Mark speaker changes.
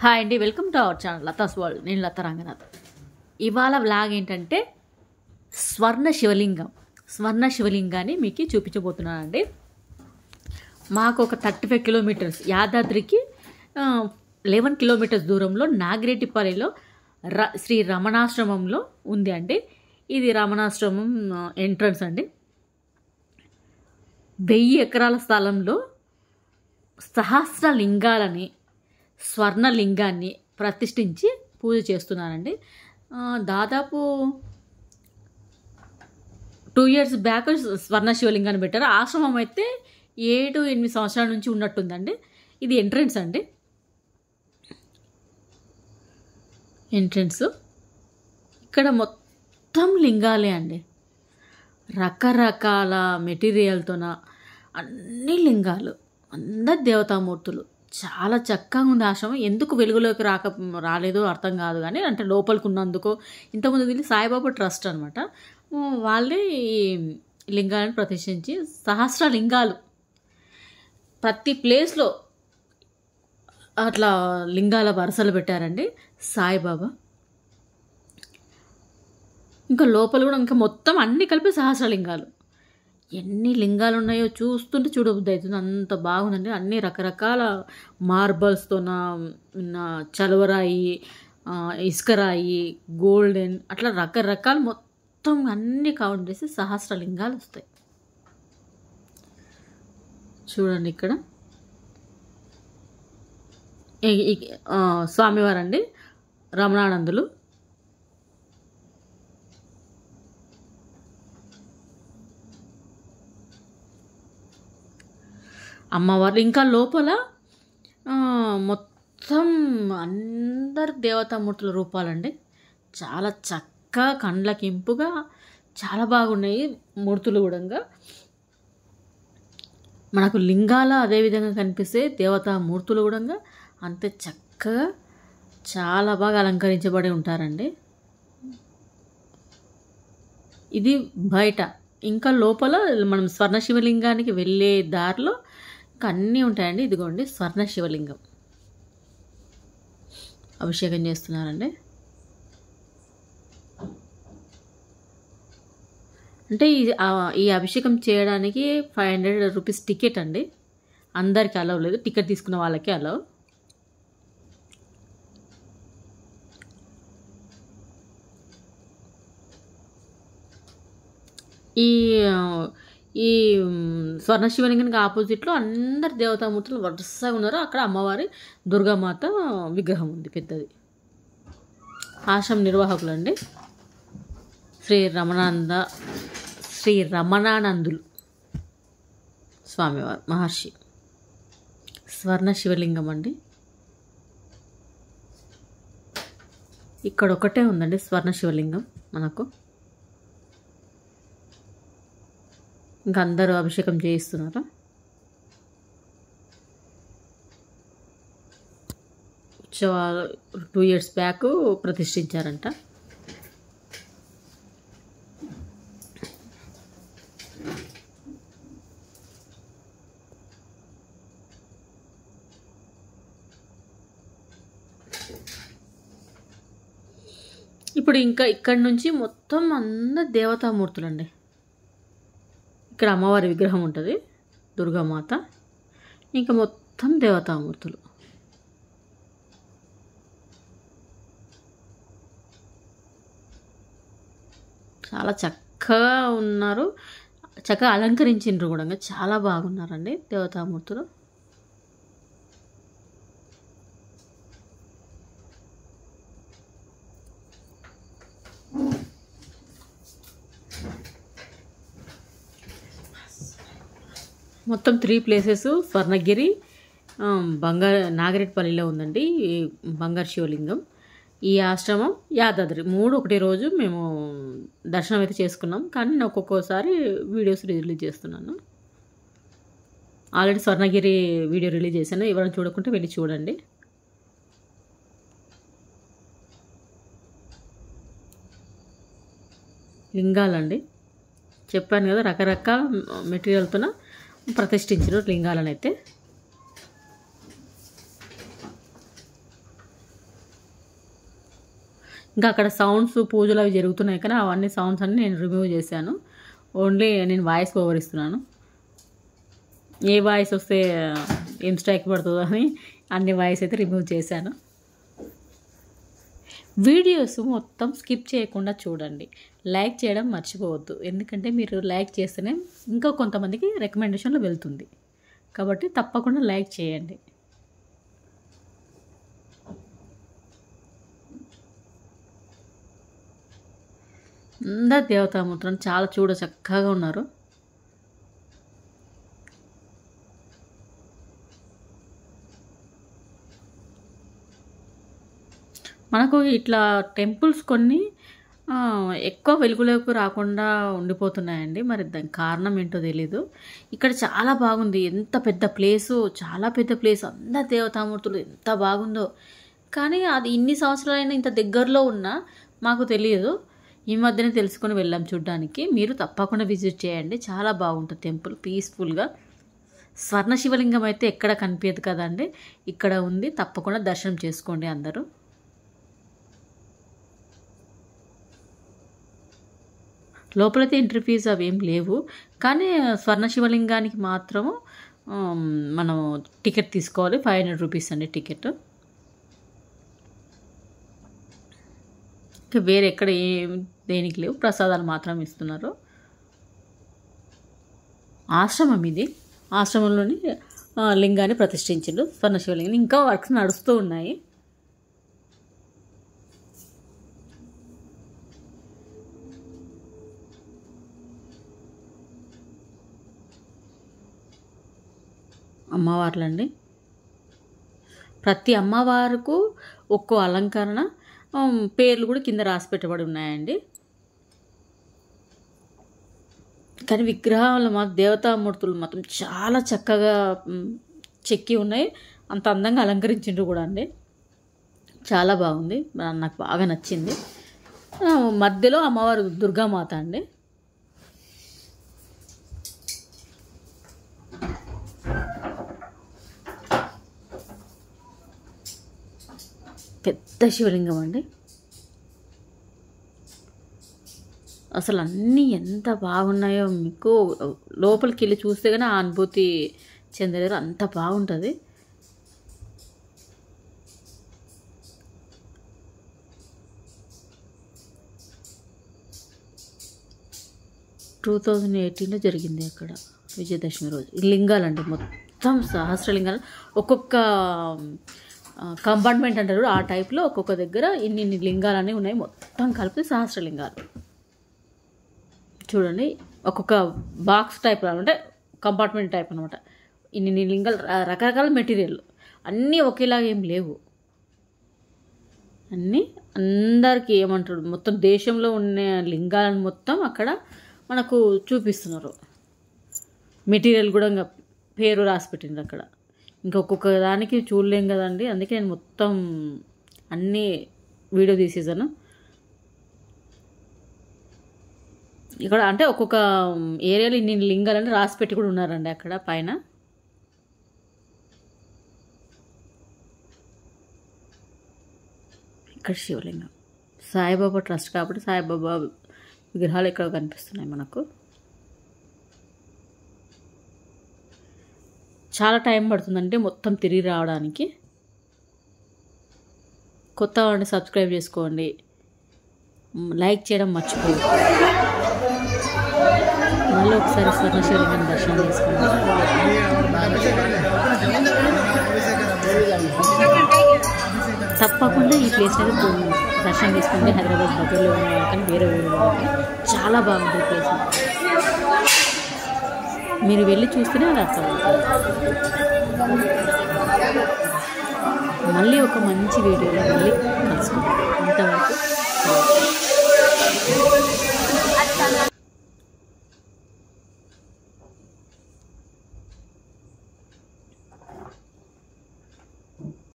Speaker 1: Hi అండి, welcome to our channel Latha's world. నేను లత రంగనాథ్. ఇవాళ వ్లాగ్ ఏంటంటే స్వర్ణ శివలింగాన్ని మీకు చూపించబోతున్నానండి. మాకు ఒక 35 కిలోమీటర్స్ యాదాద్రికి 11 కిలోమీటర్స్ దూరంలో నాగిరెడ్డిపల్లిలో శ్రీ రమణాశ్రమంలో ఉంది అండి. ఇది రమణాశ్రమం ఎంట్రన్స్ అండి. 1000 ఎకరాల స్థలంలో సహస్రలింగాలని స్వర్ణలింగాన్ని ప్రతిష్ఠించి పూజ చేస్తున్నారండి. దాదాపు 2 years బ్యాక్ స్వర్ణ శివలింగాన్ని పెట్టారు. ఆశ్రమం అయితే 7-8 సంవత్సరాల నుంచి ఉన్నట్టుందండి. ఇది ఎంట్రన్స్ అండి. ఎంట్రన్స్ ఇక్కడ మొత్తం లింగాలే అండి. రకరకాల మెటీరియల్తోన అన్ని లింగాలు, అందరు దేవతామూర్తులు. చాలా చక్కగా ఉంది ఆశ్రమం. ఎందుకు వెలుగులోకి రాలేదో అర్థం కాదు, కానీ అంటే లోపలికి ఉన్నందుకు. ఇంతకుముందు దీన్ని సాయిబాబా ట్రస్ట్ అనమాట. వాళ్ళే ఈ లింగాలను ప్రతిష్ఠించి సహస్ర లింగాలు ప్రతి ప్లేస్లో అట్లా లింగాల వరుసలు పెట్టారండి సాయిబాబా. ఇంకా లోపల కూడా ఇంకా మొత్తం అన్నీ కలిపి సహస్రలింగాలు. ఎన్ని లింగాలు ఉన్నాయో చూస్తుంటే చూడబుద్ధి అవుతుంది, అంత బాగుందండి. అన్ని రకరకాల మార్బల్స్తోన, చలవరాయి, ఇసుకరాయి, గోల్డెన్, అట్లా రకరకాల మొత్తం అన్నీ కౌంట్ చేసి సహస్రలింగాలు వస్తాయి. చూడండి ఇక్కడ స్వామివారండి రమణానందులు. అమ్మవారు ఇంకా లోపల మొత్తం అందరు దేవతామూర్తుల రూపాలండి. చాలా చక్కగా కండ్లకింపుగా చాలా బాగున్నాయి మూర్తులు కూడా. మనకు లింగాల అదేవిధంగా కనిపిస్తే దేవతామూర్తులు కూడా అంతే చక్కగా చాలా బాగా అలంకరించబడి ఉంటారండి. ఇది బయట. ఇంకా లోపల మనం స్వర్ణ శివలింగానికి వెళ్ళే దారిలో ఇంకా అన్నీ ఉంటాయండి. ఇదిగోండి స్వర్ణ శివలింగం అభిషేకం చేస్తున్నారండి. అంటే ఈ అభిషేకం చేయడానికి 500 రూపీస్ టికెట్ అండి. అందరికీ అలవ్ లేదు, టికెట్ తీసుకున్న వాళ్ళకే అలవ్. ఈ స్వర్ణ శివలింగానికి ఆపోజిట్లో అందరు దేవతామూర్తులు వరుసగా ఉన్నారు. అక్కడ అమ్మవారి దుర్గామాత విగ్రహం ఉంది పెద్దది. ఆశ్రమ నిర్వాహకులు అండి శ్రీ రమణానందులు స్వామివారు మహర్షి. స్వర్ణ శివలింగం అండి. ఇక్కడ ఒకటే ఉందండి స్వర్ణ శివలింగం మనకు. ఇంకా అందరూ అభిషేకం చేయిస్తున్నారు. ఉత్సవాలు 2 years బ్యాక్ ప్రతిష్ఠించారంట. ఇప్పుడు ఇంకా ఇక్కడి నుంచి మొత్తం అందరు దేవతామూర్తులు అండి. ఇక్కడ అమ్మవారి విగ్రహం ఉంటుంది, దుర్గామాత. ఇంకా మొత్తం దేవతామూర్తులు. చాలా చక్కగా ఉన్నారు, చక్కగా అలంకరించిండ్రు కూడా. చాలా బాగున్నారండి దేవతామూర్తులు. మొత్తం 3 places స్వర్ణగిరి, నాగిరెడ్డిపల్లిలో ఉందండి బంగారు శివలింగం. ఈ ఆశ్రమం యాదాద్రి 3 ఒకటే రోజు మేము దర్శనం అయితే చేసుకున్నాం. కానీ నేను ఒక్కొక్కసారి వీడియోస్ రిలీజ్ చేస్తున్నాను. ఆల్రెడీ స్వర్ణగిరి వీడియో రిలీజ్ చేశాను. ఎవరైనా చూడకుంటే వెళ్ళి చూడండి. లింగాలండి చెప్పాను కదా, రకరకాల మెటీరియల్తో ప్రతిష్ఠించారు లింగాలను అయితే. ఇంకా అక్కడ సౌండ్స్ పూజలు అవి జరుగుతున్నాయి కానీ అవన్నీ సౌండ్స్ అన్నీ నేను రిమూవ్ చేశాను. ఓన్లీ నేను వాయిస్ ఓవర్ ఇస్తున్నాను. ఏ వాయిస్ వస్తే ఏం స్ట్రైక్ పడుతుందో అని అన్ని వాయిస్ అయితే రిమూవ్ చేశాను. వీడియోస్ మొత్తం స్కిప్ చేయకుండా చూడండి. లైక్ చేయడం మర్చిపోవద్దు, ఎందుకంటే మీరు లైక్ చేస్తేనే ఇంకా కొంతమందికి రికమెండేషన్లో వెళ్తుంది. కాబట్టి తప్పకుండా లైక్ చేయండి. అందరు దేవతామూర్తులను చాలా చూడ చక్కగా ఉన్నారు. మనకు ఇట్లా టెంపుల్స్ కొన్ని ఎక్కువ వెలుగులోకి రాకుండా ఉండిపోతున్నాయండి. మరి దానికి కారణం ఏంటో తెలీదు. ఇక్కడ చాలా బాగుంది. ఎంత పెద్ద ప్లేసు, చాలా పెద్ద ప్లేస్, అందరు దేవతామూర్తులు ఎంత బాగుందో. కానీ అది ఇన్ని సంవత్సరాలైనా ఇంత దగ్గరలో ఉన్నా మాకు తెలియదు. ఈ మధ్యనే తెలుసుకొని వెళ్ళాం చూడ్డానికి. మీరు తప్పకుండా విజిట్ చేయండి, చాలా బాగుంటుంది టెంపుల్, పీస్ఫుల్గా. స్వర్ణ శివలింగం అయితే ఎక్కడ కనిపించదు కదండి, ఇక్కడ ఉంది. తప్పకుండా దర్శనం చేసుకోండి అందరూ. లోపలైతే ఎంట్రీ ఫీజు అవి ఏం లేవు, కానీ స్వర్ణ శివలింగానికి మాత్రము మనం టికెట్ తీసుకోవాలి. 500 రూపీస్ అండి టికెట్. వేరే ఎక్కడ ఏం దేనికి లేవు, ప్రసాదాలు మాత్రం ఇస్తున్నారు. ఆశ్రమం ఇది. ఆశ్రమంలోని లింగాన్ని ప్రతిష్ఠించిండు, స్వర్ణ శివలింగాన్ని. ఇంకా వర్క్స్ నడుస్తూ ఉన్నాయి. అమ్మవార్లండి. ప్రతి అమ్మవారికి ఒక్కో అలంకరణ పేర్లు కూడా కింద రాసి పెట్టబడి ఉన్నాయండి. కానీ విగ్రహాలు దేవతామూర్తులు మాత్రం చాలా చక్కగా చెక్కి ఉన్నాయి. అంత అందంగా అలంకరించిండ్రు కూడా అండి. చాలా బాగుంది, నాకు బాగా నచ్చింది. మధ్యలో అమ్మవారు దుర్గామాత అండి. పెద్ద శివలింగం అండి. అసలు అన్నీ ఎంత బాగున్నాయో, మీకు లోపలికి వెళ్ళి చూస్తే కానీ ఆ అనుభూతి చెందలేరు, అంత బాగుంటుంది. టూ 2018లో జరిగింది అక్కడ విజయదశమి రోజు. ఈ లింగాలండి మొత్తం సహస్రలింగాలు, ఒక్కొక్క కంపార్ట్మెంట్ అంటారు ఆ టైప్లో ఒక్కొక్క దగ్గర ఇన్ని లింగాలు అనేవి ఉన్నాయి. మొత్తం కలిపి సహస్రలింగాలు చూడండి. ఒక్కొక్క బాక్స్ టైప్ అంటే కంపార్ట్మెంట్ టైప్ అనమాట. ఇన్ని లింగాలు, రకరకాల మెటీరియల్, అన్నీ ఒకేలాగా ఏం లేవు. అన్నీ అందరికీ ఏమంటారు, మొత్తం దేశంలో ఉన్న లింగాలను మొత్తం అక్కడ మనకు చూపిస్తున్నారు. మెటీరియల్ కూడా ఇంకా పేరు రాసి పెట్టిండ్రు అక్కడ. ఇంకొక దానికి చూడలేం కదండి, అందుకే నేను మొత్తం అన్నీ వీడియో తీసేసాను. ఇక్కడ అంటే ఒక్కొక్క ఏరియాలో ఇన్ని లింగాలని రాసి పెట్టి కూడా ఉన్నారండి అక్కడ పైన. ఇక్కడ శివలింగం, సాయిబాబా ట్రస్ట్ కాబట్టి సాయిబాబా విగ్రహాలు ఇక్కడ కనిపిస్తున్నాయి మనకు. చాలా టైం పడుతుందంటే మొత్తం తిరిగి రావడానికి. కొత్త వాడిని సబ్స్క్రైబ్ చేసుకోండి, లైక్ చేయడం మర్చిపోదు. మళ్ళీ ఒకసారి స్వర్ణ శివలింగం దర్శనం చేసుకోండి. తప్పకుండా ఈ ప్లేస్ అనేది దర్శనం చేసుకోండి. హైదరాబాద్ దగ్గరలో ఉన్న కానీ వేరే ఊరిలో చాలా బాగుంటుంది ఈ ప్లేస్. మీరు వెళ్ళి చూస్తేనే అది అర్థమవుతుంది. మళ్ళీ ఒక మంచి వీడియోలో మళ్ళీ కలుసుకుంటాం. అంతవరకు